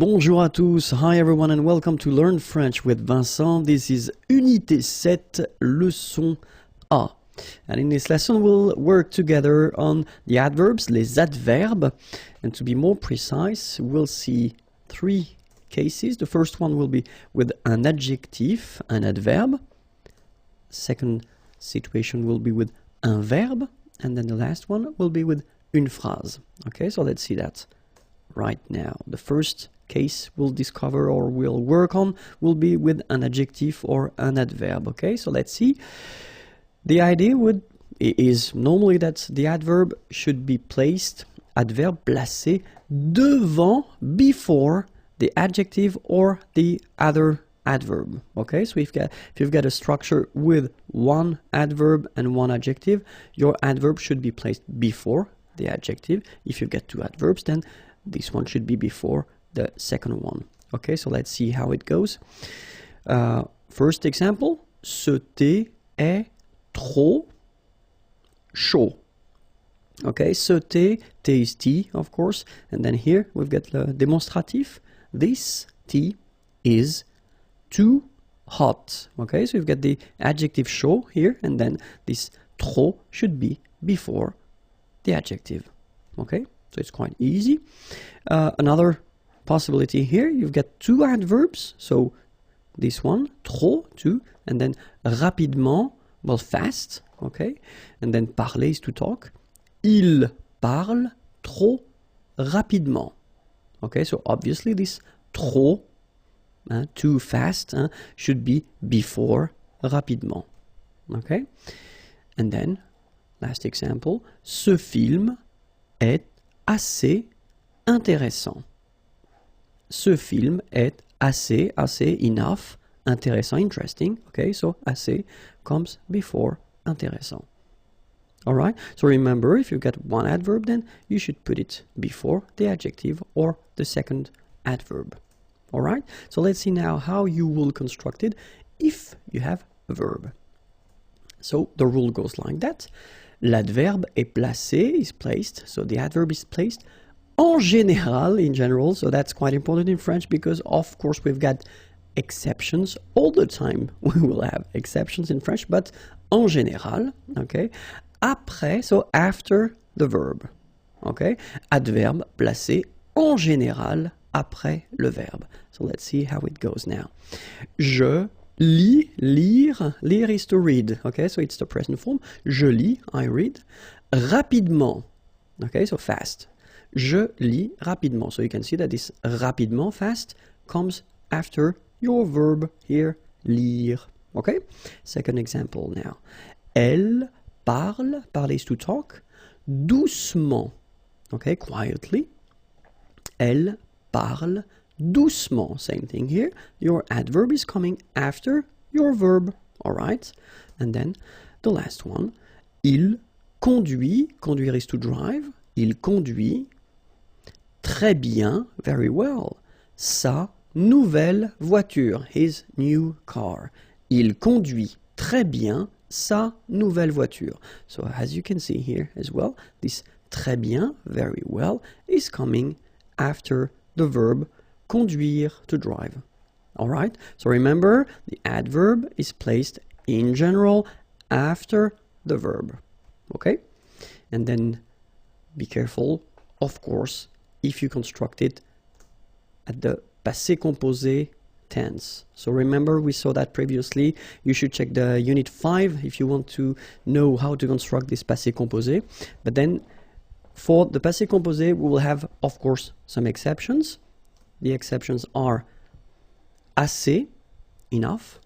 Bonjour à tous, hi everyone and welcome to Learn French with Vincent. This is Unité 7, leçon A. And in this lesson we'll work together on the adverbs, les adverbes. And to be more precise, we'll see three cases. The first one will be with an adjective, an adverb. Second situation will be with un verbe. And then the last one will be with une phrase. Okay, so let's see that right now. The first case we'll discover or we'll work on will be with an adjective or an adverb. Okay, so let's see. The idea is normally that the adverb should be placed, adverbe placé, devant, before the adjective or the other adverb. Okay, so if you've got a structure with one adverb and one adjective, your adverb should be placed before the adjective. If you've got two adverbs, then this one should be before the second one. Okay, so let's see how it goes. First example, ce thé est trop chaud. Okay, ce thé, thé is tea, of course. And then here we've got the demonstrative. This tea is too hot. Okay, so you've got the adjective chaud here, and then this trop should be before the adjective. Okay, so it's quite easy. Another possibility here, you've got two adverbs. So this one, trop, two, and then rapidement, well, fast. Okay, and then parler is to talk. Il parle trop rapidement. Okay, so obviously this trop, too fast, should be before rapidement. Okay, and then last example, ce film est assez intéressant. Ce film est assez enough, intéressant, interesting. Okay, so assez comes before intéressant. All right, so remember, if you've got one adverb, then you should put it before the adjective or the second adverb. All right, so let's see now how you will construct it if you have a verb. So the rule goes like that. L'adverbe est placé, is placed, so the adverb is placed en général, in general, so that's quite important in French because of course we've got exceptions all the time. We will have exceptions in French, but en général, okay? Après, so after the verb, okay? Adverbe placé en général après le verbe. So let's see how it goes now. Je lis, lire, lire is to read, okay? So it's the present form. Je lis, I read. Rapidement, okay? So fast. Je lis rapidement. So you can see that this rapidement, fast, comes after your verb here, lire. Okay? Second example now. Elle parle, parler is to talk, doucement. Okay, quietly. Elle parle doucement. Same thing here. Your adverb is coming after your verb. All right? And then the last one. Il conduit. Conduire is to drive. Il conduit très bien, very well, sa nouvelle voiture, his new car. Il conduit très bien sa nouvelle voiture. So as you can see here as well, this très bien, very well, is coming after the verb conduire, to drive. All right? So remember, the adverb is placed in general after the verb. Okay? And then be careful, of course, if you construct it at the passé composé tense. So remember, we saw that previously. You should check the unit 5 if you want to know how to construct this passé composé. But then for the passé composé, we will have, of course, some exceptions. The exceptions are assez, enough,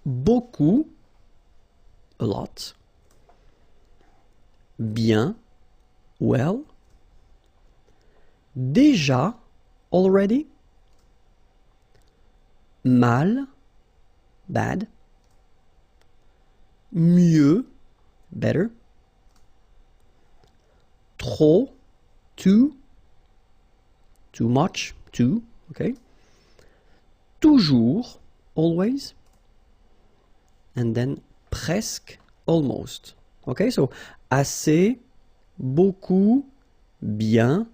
beaucoup, a lot, bien, well, déjà, already, mal, bad, mieux, better, trop, too much, too, okay, toujours, always, and then presque, almost. Okay, so assez, beaucoup, bien,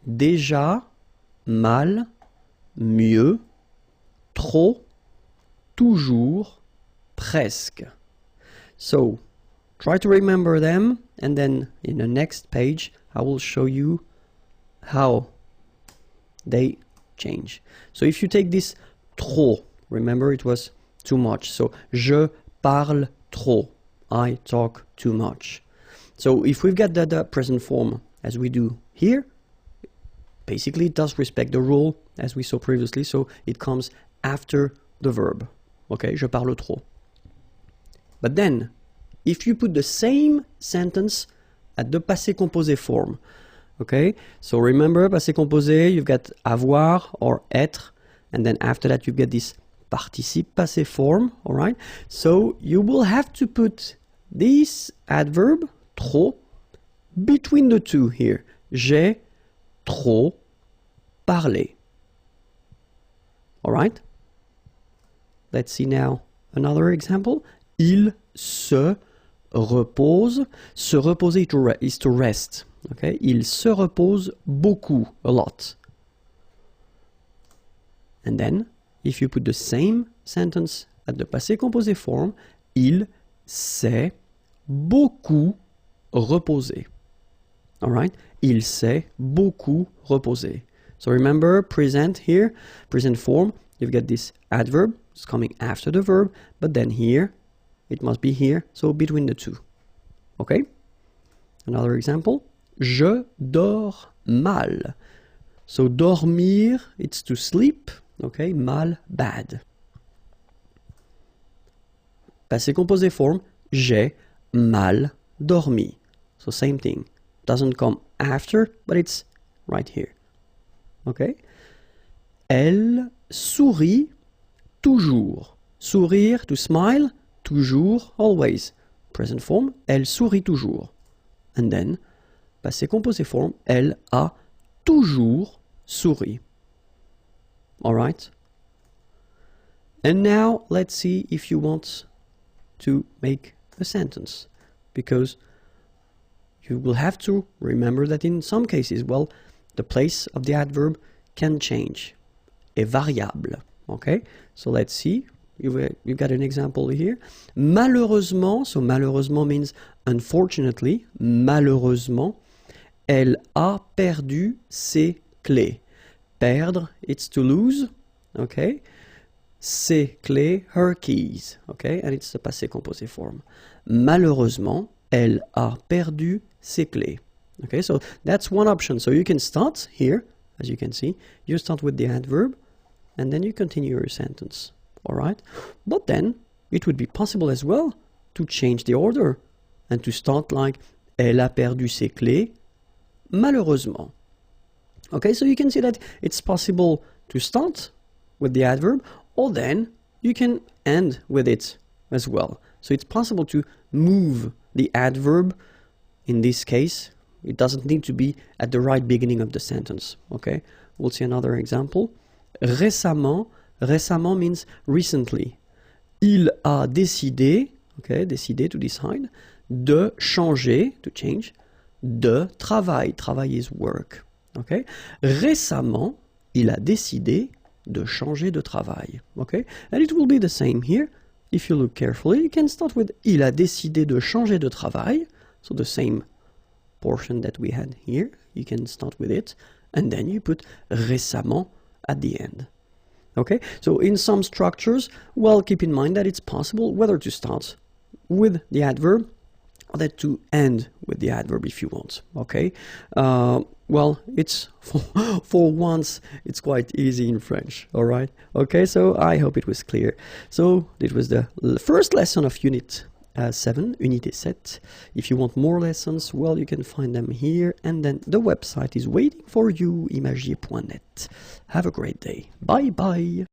déjà, mal, mieux, trop, toujours, presque. So, try to remember them, and then in the next page, I will show you how they change. So if you take this trop, remember it was too much. So, je parle trop. I talk too much. So if we've got the present form as we do here, basically it does respect the rule as we saw previously, so it comes after the verb. Okay, je parle trop. But then, if you put the same sentence at the passé composé form, okay, so remember passé composé, you've got avoir or être, and then after that you get this participe passé form, all right? So you will have to put this adverb trop between the two here. J'ai trop parlé. All right? Let's see now another example. Il se repose. Se reposer is to rest. Okay? Il se repose beaucoup, a lot. And then, if you put the same sentence at the passé composé form, il s'est beaucoup reposé. All right? Il s'est beaucoup reposé. So remember, present here, present form, you've got this adverb, it's coming after the verb, but then here, it must be here, so between the two. Okay? Another example. Je dors mal. So dormir, it's to sleep. Okay? Mal, bad. Passé composé form, j'ai mal dormi. So same thing. Doesn't come after, but it's right here. Okay? Elle sourit toujours. Sourire, to smile, toujours, always. Present form, elle sourit toujours. And then, passé composé form, elle a toujours souri. All right? And now, let's see if you want to make a sentence. Because you will have to remember that in some cases, well, the place of the adverb can change. Est variable. Okay? So let's see. You've got an example here. Malheureusement, so malheureusement means unfortunately, malheureusement, elle a perdu ses clés. Perdre, it's to lose, okay? Ses clés, her keys, okay? And it's the passé composé form. Malheureusement, elle a perdu ses clés. Okay, so that's one option. So you can start here, as you can see. You start with the adverb, and then you continue your sentence. All right? But then, it would be possible as well to change the order and to start like elle a perdu ses clés, malheureusement. Okay, so you can see that it's possible to start with the adverb, or then you can end with it as well. So it's possible to move the adverb. In this case, it doesn't need to be at the right beginning of the sentence. Okay, we'll see another example. Récemment, récemment means recently. Il a décidé, okay, décidé to decide, de changer, to change, de travail. Travail is work. Okay? Récemment, il a décidé de changer de travail. Okay? And it will be the same here. If you look carefully, you can start with il a décidé de changer de travail. So the same portion that we had here. You can start with it. And then you put récemment at the end. Okay? So in some structures, well, keep in mind that it's possible whether to start with the adverb or that to end with the adverb if you want. Okay? Well, it's for once, it's quite easy in French, all right? Okay, so I hope it was clear. So it was the first lesson of Unit 7, Unité 7. If you want more lessons, well, you can find them here, and then the website is waiting for you, imagier.net. Have a great day. Bye-bye.